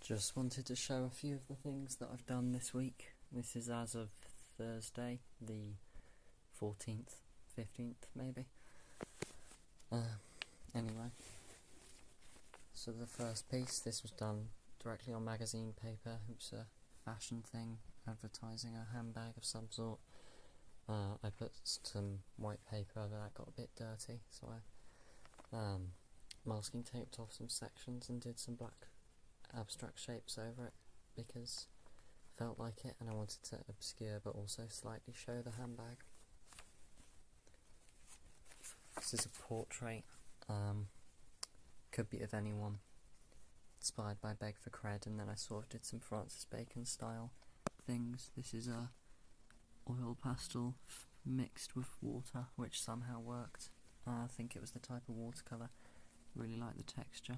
Just wanted to show a few of the things that I've done this week. This is as of Thursday, the 14th, 15th maybe. Anyway, so the first piece, this was done directly on magazine paper. It was a fashion thing, advertising a handbag of some sort. I put some white paper over that, got a bit dirty, so I masking taped off some sections and did some black abstract shapes over it because I felt like it and I wanted to obscure but also slightly show the handbag. This is a portrait, could be of anyone, inspired by Beg for Cred, and then I sort of did some Francis Bacon style things. This is a oil pastel mixed with water, which somehow worked. I think it was the type of watercolour. Really like the texture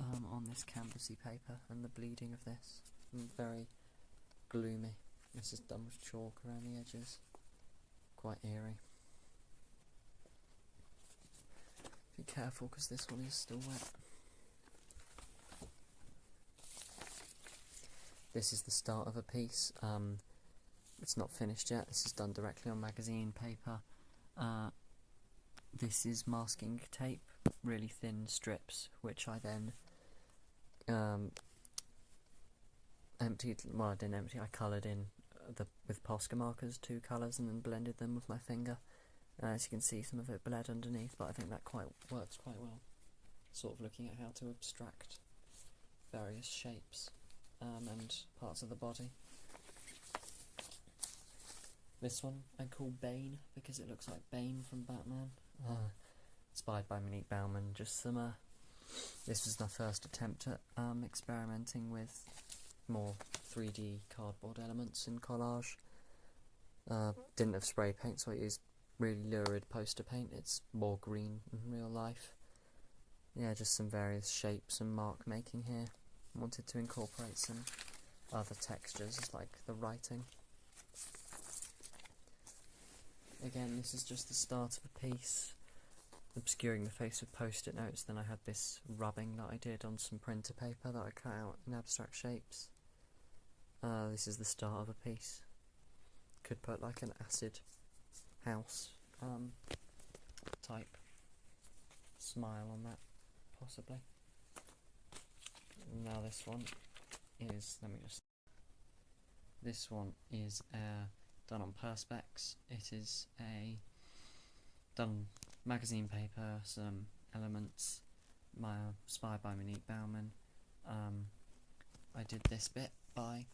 on this canvasy paper and the bleeding of this. Very gloomy. This is done with chalk around the edges. Quite eerie. Be careful because this one is still wet. This is the start of a piece. It's not finished yet. This is done directly on magazine paper. This is masking tape, really thin strips, which I then emptied. Well, I didn't empty. I coloured in with Posca markers 2 colours and then blended them with my finger. As you can see, some of it bled underneath, but I think that works quite well. Sort of looking at how to abstract various shapes and parts of the body. This one I call Bane because it looks like Bane from Batman. Inspired by Monique Bauman. Just some. This was my first attempt at experimenting with more 3D cardboard elements in collage. Didn't have spray paint, so I used really lurid poster paint. It's more green in real life. Yeah, just some various shapes and mark making here. Wanted to incorporate some other textures, like the writing. Again, this is just the start of a piece, obscuring the face with post-it notes. Then I had this rubbing that I did on some printer paper that I cut out in abstract shapes. This is the start of a piece. Could put like an acid house type smile on that, possibly. Now this one is, this one is done on Perspex. It is done magazine paper, some elements, inspired by Monique Bauman. I did this bit by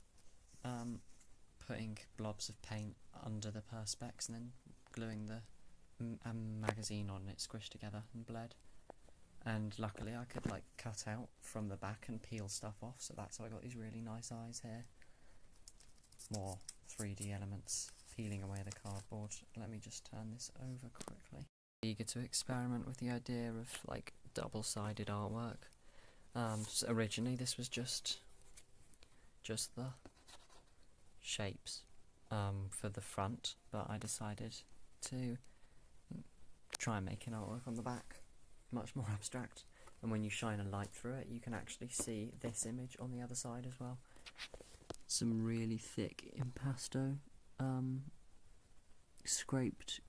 putting blobs of paint under the Perspex and then gluing the magazine on it, squished together and bled. And luckily I could like cut out from the back and peel stuff off, so that's how I got these really nice eyes here. More 3D elements peeling away the cardboard. Let me just turn this over quickly. Eager to experiment with the idea of like double-sided artwork. So originally this was just the shapes for the front, but I decided to try and make an artwork on the back, much more abstract, and when you shine a light through it you can actually see this image on the other side as well. Some really thick impasto scraped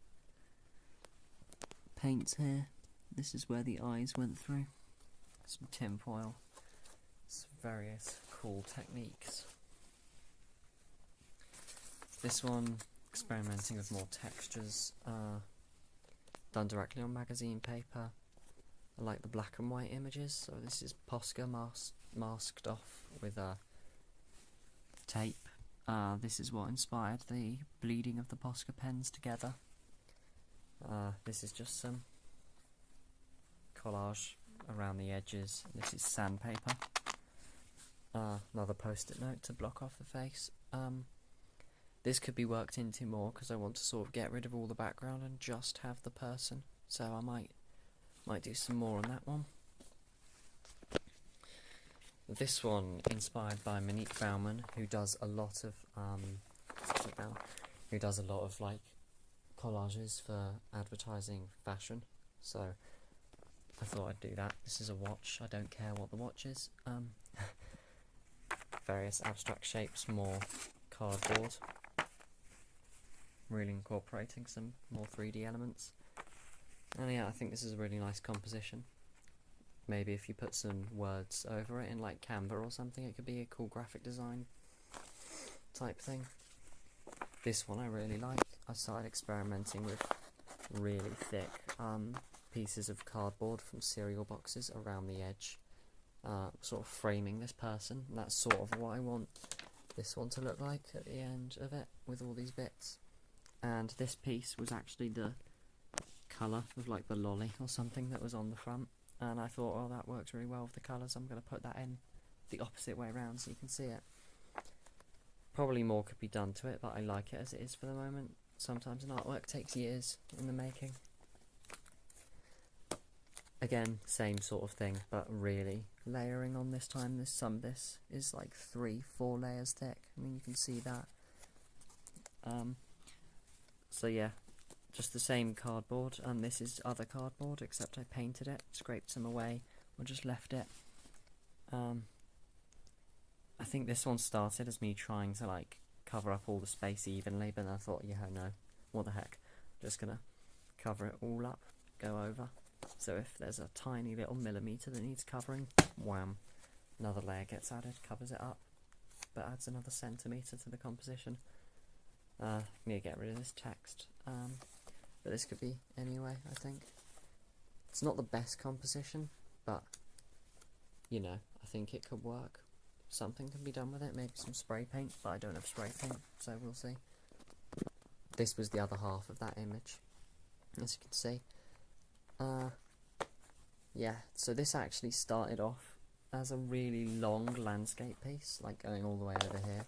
paints here. This is where the eyes went through. Some tin foil, some various cool techniques. This one, experimenting with more textures, done directly on magazine paper. I like the black and white images, so this is Posca masked off with tape. This is what inspired the bleeding of the Posca pens together. This is just some collage around the edges. This is sandpaper. Another post-it note to block off the face. This could be worked into more because I want to sort of get rid of all the background and just have the person, so I might do some more on that one. This one, inspired by Monique Bauman, who does a lot of like collages for advertising fashion. So I thought I'd do that. This is a watch. I don't care what the watch is. various abstract shapes, more cardboard, really incorporating some more 3D elements. And yeah, I think this is a really nice composition. Maybe if you put some words over it in like Canva or something, it could be a cool graphic design type thing. This one I really like. I started experimenting with really thick pieces of cardboard from cereal boxes around the edge, sort of framing this person, and that's sort of what I want this one to look like at the end of it, with all these bits. And this piece was actually the colour of like the lolly or something that was on the front, and I thought, oh, that works really well with the colours, I'm going to put that in the opposite way around so you can see it. Probably more could be done to it, but I like it as it is for the moment. Sometimes an artwork takes years in the making. Again, same sort of thing, but really layering on this time. Some of this is like 3-4 layers thick. I mean, you can see that. So yeah, just the same cardboard, and this is other cardboard, except I painted it, scraped some away, or just left it. I think this one started as me trying to like cover up all the space evenly, but then I thought, yeah, no, what the heck, just gonna cover it all up, go over. So if there's a tiny little millimetre that needs covering, wham, another layer gets added, covers it up, but adds another centimetre to the composition. I need to get rid of this text, but this could be anyway, I think. It's not the best composition, but, you know, I think it could work. Something can be done with it, maybe some spray paint, but I don't have spray paint, so we'll see. This was the other half of that image, as you can see. Yeah, so this actually started off as a really long landscape piece, like going all the way over here,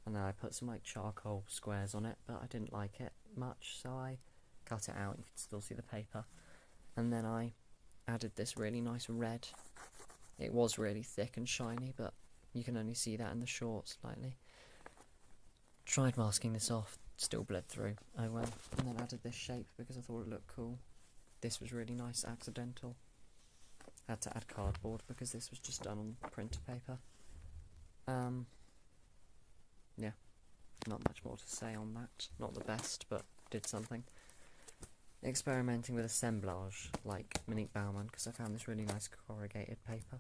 and then I put some like charcoal squares on it, but I didn't like it much, so I cut it out. You can still see the paper, and then I added this really nice red. It was really thick and shiny, but you can only see that in the short slightly. Tried masking this off, still bled through. Oh well. And then added this shape because I thought it looked cool. This was really nice, accidental. Had to add cardboard because this was just done on printer paper. Yeah, not much more to say on that. Not the best, but did something. Experimenting with assemblage, like Monique Baumann, because I found this really nice corrugated paper.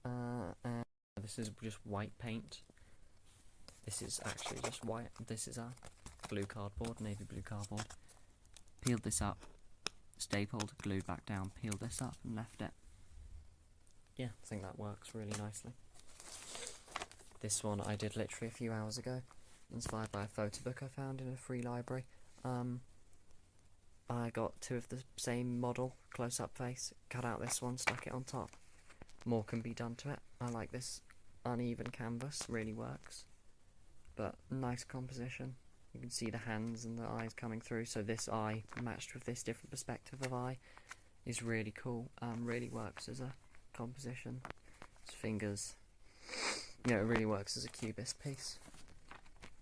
And this is just white paint. This is actually just white. This is a blue cardboard, navy blue cardboard. Peeled this up, stapled, glued back down, peeled this up and left it. Yeah, I think that works really nicely. This one I did literally a few hours ago, inspired by a photo book I found in a free library. I got two of the same model, close-up face, cut out this one, stuck it on top. More can be done to it. I like this uneven canvas, really works. But nice composition. You can see the hands and the eyes coming through, so this eye matched with this different perspective of eye is really cool. Really works as a composition. His fingers, you know, it really works as a cubist piece.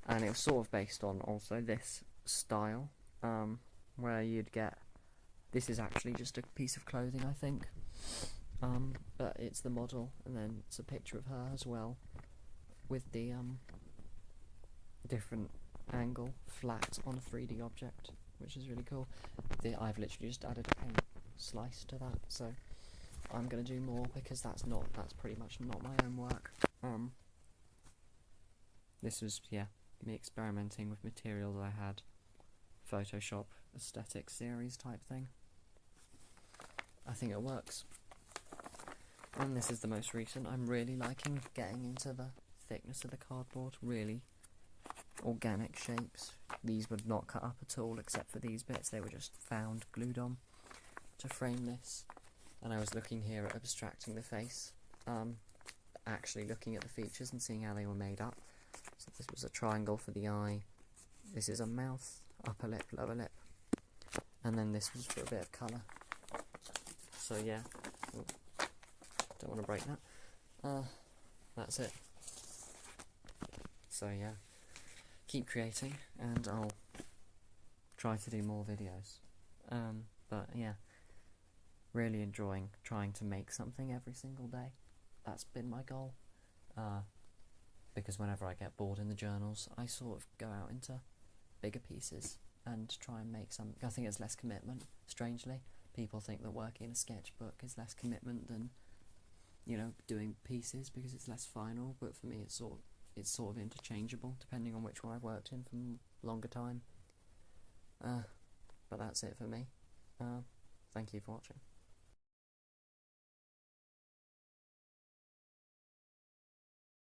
And it was sort of based on also this style, where you'd get, this is actually just a piece of clothing, I think, but it's the model, and then it's a picture of her as well, with the different angle, flat on a 3D object, which is really cool. I've literally just added a paint slice to that, so I'm going to do more, because that's pretty much not my own work. This was, yeah, me experimenting with materials I had, Photoshop aesthetic series type thing. I think it works. And this is the most recent. I'm really liking getting into the thickness of the cardboard, really organic shapes. These would not cut up at all except for these bits, they were just found glued on to frame this. And I was looking here at abstracting the face, actually looking at the features and seeing how they were made up. So this was a triangle for the eye, this is a mouth, upper lip, lower lip, and then this was for a bit of colour. So yeah, don't want to break that. That's it. So yeah, keep creating and I'll try to do more videos. But yeah, really enjoying trying to make something every single day. That's been my goal. because whenever I get bored in the journals, I sort of go out into bigger pieces and try and make some. I think it's less commitment, strangely. People think that working in a sketchbook is less commitment than, doing pieces because it's less final, but for me it's sort of interchangeable depending on which one I've worked in for longer time. But that's it for me. Thank you for watching.